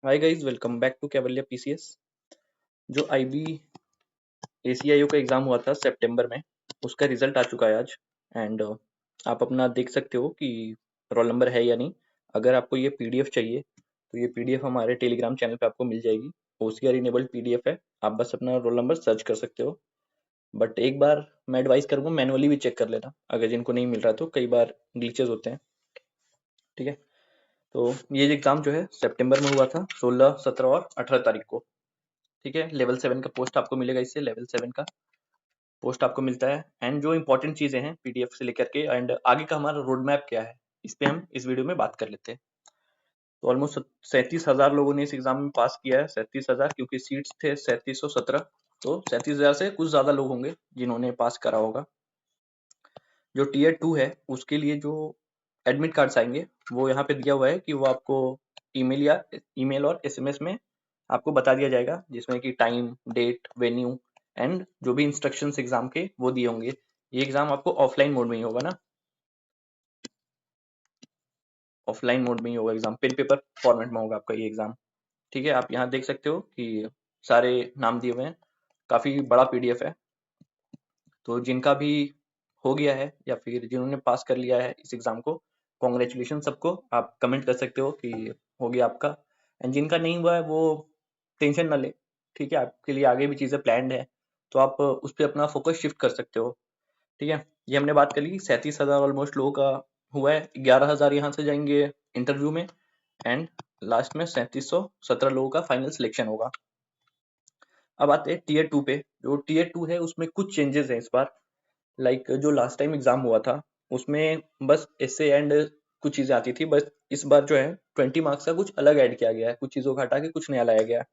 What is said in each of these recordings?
Hi guys, welcome back to कैवलिया PCS. जो IB ACIO का एग्जाम हुआ था सितंबर में, उसका रिजल्ट आ चुका है आज। एंड आप अपना देख सकते हो कि रोल नंबर है या नहीं। अगर आपको ये पीडीएफ चाहिए तो ये पीडीएफ हमारे टेलीग्राम चैनल पे आपको मिल जाएगी। ओसीआर इनेबल्ड पीडीएफ है, आप बस अपना रोल नंबर सर्च कर सकते हो। बट एक बार मैं एडवाइस करूंगा मैनुअली भी चेक कर लेना, अगर जिनको नहीं मिल रहा तो कई बार ग्लिचेस होते हैं। ठीक है, तो ये एग्जाम जो है सितंबर में हुआ था, 16, 17 और 18 तारीख को। ठीक है, लेवल 7 का पोस्ट आपको मिलेगा, इससे लेवल 7 का पोस्ट आपको मिलता है। एंड जो इंपॉर्टेंट चीजें हैं पीडीएफ से लेकर के एंड आगे का हमारा रोड मैप क्या है, इस पे हम इस वीडियो में बात कर लेते हैं। तो ऑलमोस्ट 37,000 लोगों ने इस एग्जाम में पास किया है। 37,000 क्योंकि सीट्स थे 3717, तो 37,000 से कुछ ज्यादा लोग होंगे जिन्होंने पास करा होगा। जो टीयर 2 है उसके लिए जो एडमिट कार्ड्स आएंगे वो यहाँ पे दिया हुआ है कि वो आपको ईमेल और एसएमएस में आपको बता दिया जाएगा, जिसमें कि टाइम, डेट, वेन्यू एंड जो भी इंस्ट्रक्शंस एग्जाम के वो दिए होंगे। ये एग्जाम आपको ऑफलाइन मोड में ही होगा ना, ऑफलाइन मोड में ही होगा एग्जाम, पेन पेपर फॉर्मेट में होगा आपका ये एग्जाम। ठीक है, आप यहाँ देख सकते हो कि सारे नाम दिए हुए हैं, काफी बड़ा पीडीएफ है। तो जिनका भी हो गया है या फिर जिन्होंने पास कर लिया है इस एग्जाम को, कॉन्ग्रेचुलेशन सबको। आप कमेंट कर सकते हो कि हो गया आपका। एंड जिनका नहीं हुआ है वो टेंशन ना ले, ठीक है, आपके लिए आगे भी चीजें प्लान्ड है, तो आप उस पर अपना फोकस शिफ्ट कर सकते हो। ठीक है, ये हमने बात कर ली। 37,000 ऑलमोस्ट लोगों का हुआ है, 11,000 यहाँ से जाएंगे इंटरव्यू में एंड लास्ट में 3717 लोगों का फाइनल सिलेक्शन होगा। अब आते हैं टीयर 2 पे। जो टीयर 2 है उसमें कुछ चेंजेस है इस बार। लाइक जो लास्ट टाइम एग्जाम हुआ था उसमें बस एसे एंड कुछ चीजें आती थी, बस इस बार जो है 20 मार्क्स का कुछ अलग ऐड किया गया है, कुछ चीजों को हटा के कुछ नया लाया गया है।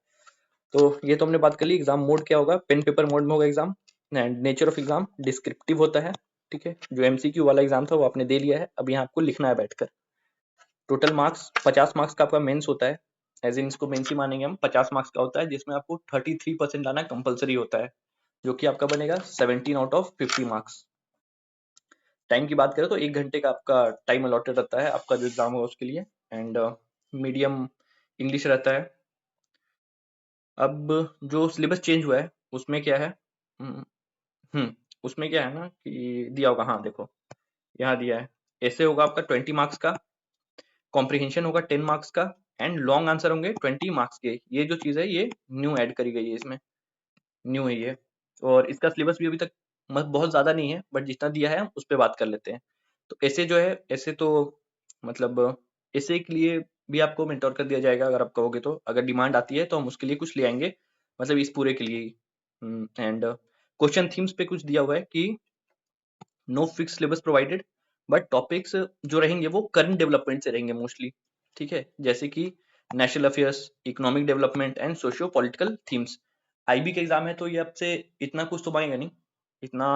तो ये तो हमने बात कर ली। एग्जाम मोड क्या होगा, पेन पेपर मोड में होगा exam. And nature of exam descriptive होता है। ठीक है, जो एमसीक्यू वाला एग्जाम था वो आपने दे लिया है, अब यहाँ आपको लिखना है बैठकर। टोटल मार्क्स 50 मार्क्स का आपका मेंस होता है, एज इन इसको मेंस ही मानेंगे हम। 50 मार्क्स का होता है जिसमें आपको 33% लाना कंपलसरी होता है, जो कि आपका बनेगा 17 आउट ऑफ 50 मार्क्स। टाइम की बात करें तो 1 घंटे का आपका टाइम अलॉटेड रहता है आपका जो एग्जाम होगा उसके लिए। एंड मीडियम इंग्लिश रहता है। अब जो सिलेबस चेंज हुआ है उसमें क्या है, हम्म उसमें क्या है ना कि दिया होगा, हाँ देखो यहाँ दिया है। ऐसे होगा आपका 20 मार्क्स का, कॉम्प्रिहेंशन होगा 10 मार्क्स का एंड लॉन्ग आंसर होंगे 20 मार्क्स के। ये जो चीज है ये न्यू ऐड करी गई है इसमें, न्यू है ये। और इसका सिलेबस भी अभी तक बहुत ज्यादा नहीं है, बट जितना दिया है हम उस पर बात कर लेते हैं। तो ऐसे जो है, ऐसे तो मतलब ऐसे के लिए भी आपको मेंटोर कर दिया जाएगा अगर आप कहोगे तो। अगर डिमांड आती है तो हम उसके लिए कुछ ले आएंगे, मतलब इस पूरे के लिए। एंड क्वेश्चन थीम्स पे कुछ दिया हुआ है कि no fix syllabus provided, but topics जो रहेंगे वो करंट डेवलपमेंट से रहेंगे मोस्टली। ठीक है, जैसे कि national affairs, economic development and socio political themes. IB का एग्जाम है तो ये आपसे इतना कुछ तो मांगेगा नहीं, इतना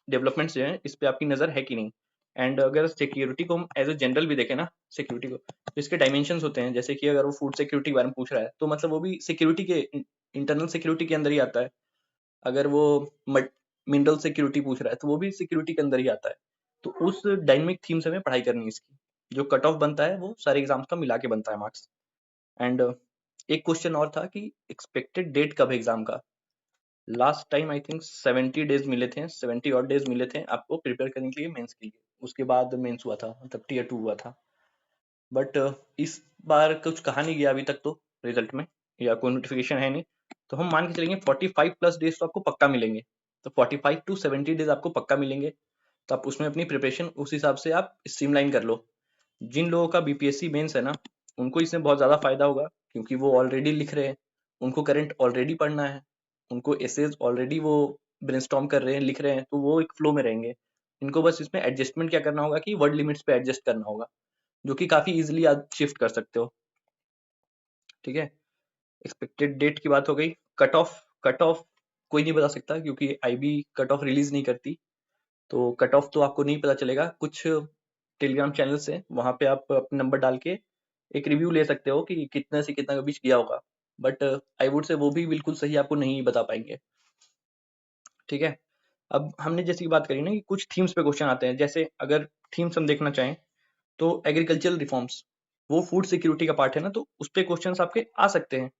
डेवलपमेंट जो है इस पे आपकी नजर है कि नहीं। एंड अगर सिक्योरिटी को हम एज ए जनरल भी देखें ना, सिक्योरिटी को, तो इसके डायमेंशंस होते हैं। जैसे कि अगर वो फूड सिक्योरिटी के बारे में पूछ रहा है तो मतलब वो भी सिक्योरिटी के, इंटरनल सिक्योरिटी के अंदर ही आता है। अगर वो मिनरल सिक्योरिटी पूछ रहा है तो वो भी सिक्योरिटी के अंदर ही आता है। तो उस डायनेमिक थीम से हमें पढ़ाई करनी है इसकी। जो कट ऑफ बनता है वो सारे एग्जाम्स का मिला के बनता है मार्क्स। एंड एक क्वेश्चन और था कि एक्सपेक्टेड डेट कब है एग्जाम का। Last time I think 70 days मिले थे, 70 और डेज मिले थे आपको प्रिपेयर करने के लिए मेंस के लिए। उसके बाद मेंस हुआ था, मतलब टीयर 2 हुआ था। बट इस बार कुछ कहा नहीं गया अभी तक तो रिजल्ट में, या कोई नोटिफिकेशन है नहीं। तो हम मान के चलेंगे 45 प्लस डेज तो आपको पक्का मिलेंगे। तो 45 टू 70 डेज आपको पक्का मिलेंगे। तो आप उसमें अपनी प्रिपरेशन उस हिसाब से आप स्ट्रीमलाइन कर लो। जिन लोगों का बीपीएससी मेंस है ना, उनको इसमें बहुत ज्यादा फायदा होगा, क्योंकि वो ऑलरेडी लिख रहे हैं, उनको करंट ऑलरेडी पढ़ना है, उनको एसेज ऑलरेडी वो ब्रेनस्टॉर्म कर रहे हैं, लिख रहे हैं, तो वो एक फ्लो में रहेंगे। इनको बस इसमें एडजस्टमेंट क्या करना होगा कि वर्ड लिमिट्स पे एडजस्ट करना होगा, जो कि काफी इजीली आप शिफ्ट कर सकते हो। ठीक है, एक्सपेक्टेड डेट की बात हो गई। कट ऑफ, कट ऑफ कोई नहीं बता सकता क्योंकि आईबी कट ऑफ रिलीज नहीं करती। तो कट ऑफ तो आपको नहीं पता चलेगा। कुछ टेलीग्राम चैनल्स हैं, वहां पे आप अपने नंबर डाल के एक रिव्यू ले सकते हो कि कितने से कितना के बीच गया होगा। बट आई वुड से वो भी बिल्कुल सही आपको नहीं बता पाएंगे। ठीक है, अब हमने जैसी बात करी ना कि कुछ थीम्स पे क्वेश्चन आते हैं। जैसे अगर थीम्स हम देखना चाहें तो एग्रीकल्चरल रिफॉर्म्स, वो फूड सिक्योरिटी का पार्ट है ना, तो उस पे क्वेश्चंस आपके आ सकते हैं।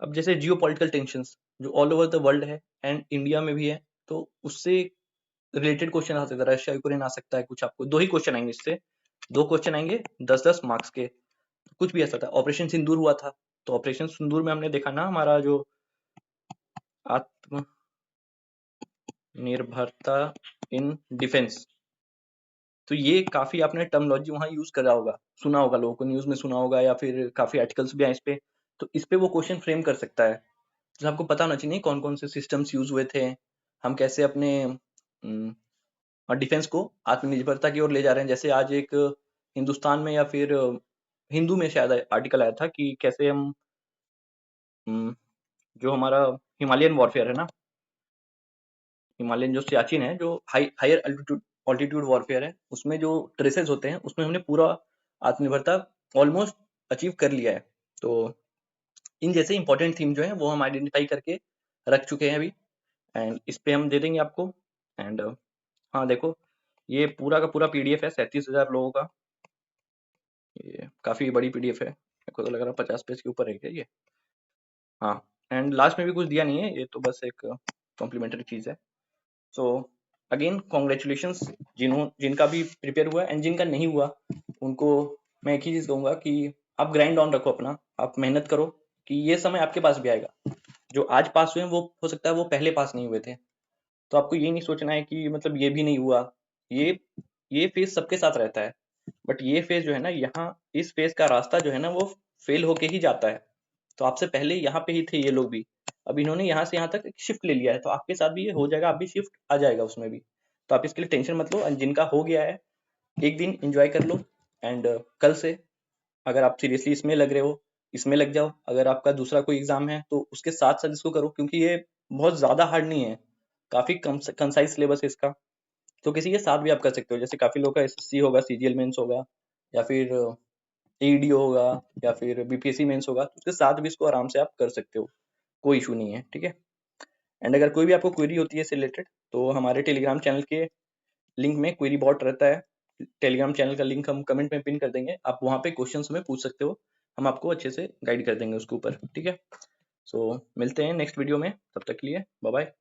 अब जैसे जियो पॉलिटिकल टेंशंस जो ऑल ओवर द वर्ल्ड है एंड इंडिया में भी है, तो उससे रिलेटेड क्वेश्चन आ सकता है, रशिया यूक्रेन आ सकता है, कुछ आपको 2 ही क्वेश्चन आएंगे इससे, 2 क्वेश्चन आएंगे 10-10 मार्क्स के, कुछ भी ऐसा था। ऑपरेशन सिंदूर हुआ था, तो ऑपरेशन सिंदूर में हमने देखा ना हमारा जो आत्मनिर्भरता इन डिफेंस, तो ये काफी आपने टर्मिनोलॉजी वहां यूज करा होगा, सुना होगा, लोगों को न्यूज में सुना होगा या फिर काफी आर्टिकल्स भी आए इस पे, तो इस पे वो क्वेश्चन फ्रेम कर सकता है। तो आपको पता होना चाहिए कौन कौन से सिस्टम्स यूज हुए थे, हम कैसे अपने डिफेंस को आत्मनिर्भरता की ओर ले जा रहे हैं। जैसे आज एक हिंदुस्तान में या फिर हिंदू में शायद आर्टिकल आया था कि कैसे हम जो हमारा हिमालयन वॉरफेयर है ना, हिमालयन जो सियाचिन है, जो हायर ऑल्टीट्यूड वॉरफेयर है, उसमें जो ट्रेसेस होते हैं उसमें हमने पूरा आत्मनिर्भरता ऑलमोस्ट अचीव कर लिया है। तो इन जैसे इंपॉर्टेंट थीम जो है वो हम आइडेंटिफाई करके रख चुके हैं अभी, एंड इस पे हम दे देंगे आपको। एंड हाँ देखो, ये पूरा का पूरा पीडीएफ है 37,000 लोगों का, ये काफी बड़ी पीडीएफ है, मेरे को तो लग रहा है 50 पेज के ऊपर है क्या ये। हाँ, एंड लास्ट में भी कुछ दिया नहीं है, ये तो बस एक कॉम्प्लीमेंट्री चीज है। सो अगेन कॉन्ग्रेचुलेशंस जिनका भी प्रिपेयर हुआ एंड जिनका नहीं हुआ, उनको मैं एक ही चीज कहूंगा कि आप ग्राइंड ऑन रखो अपना, आप मेहनत करो कि ये समय आपके पास भी आएगा। जो आज पास हुए हैं वो हो सकता है वो पहले पास नहीं हुए थे, तो आपको ये नहीं सोचना है कि मतलब ये भी नहीं हुआ, ये ये फेज सबके साथ रहता है, बट ये फेज जो है ना, यहाँ इस फेज का रास्ता जो है ना वो फेल होके ही जाता है। तो आपसे पहले यहाँ पे ही थे ये लोग भी, अब इन्होंने यहाँ से यहाँ तक शिफ्ट ले लिया है, तो आपके साथ भी ये हो जाएगा, आप भी शिफ्ट आ जाएगा उसमें भी। तो आप इसके लिए टेंशन मत लो, and जिनका हो गया है एक दिन एंजॉय कर लो, एंड कल से अगर आप सीरियसली इसमें लग रहे हो, इसमें लग जाओ। अगर आपका दूसरा कोई एग्जाम है तो उसके साथ साथ इसको करो, क्योंकि ये बहुत ज्यादा हार्ड नहीं है, काफी कंसाइज सिलेबस है इसका। तो किसी के साथ भी आप कर सकते हो, जैसे काफी लोग का एसएससी होगा, सीजीएल मेंस होगा, या फिर एईडी होगा, या फिर बीपीएससी मेंस होगा, तो उसके साथ भी इसको आराम से आप कर सकते हो, कोई इशू नहीं है, ठीक है। एंड अगर कोई भी आपको क्वेरी होती है इससे रिलेटेड, तो हमारे टेलीग्राम चैनल के लिंक में क्वेरी बॉट रहता है, टेलीग्राम चैनल का लिंक हम कमेंट में पिन कर देंगे, आप वहां पे क्वेश्चंस हमें पूछ सकते हो, हम आपको अच्छे से गाइड कर देंगे उसके ऊपर, ठीक है। सो मिलते हैं नेक्स्ट वीडियो में, तब तक के लिए बाय बाय।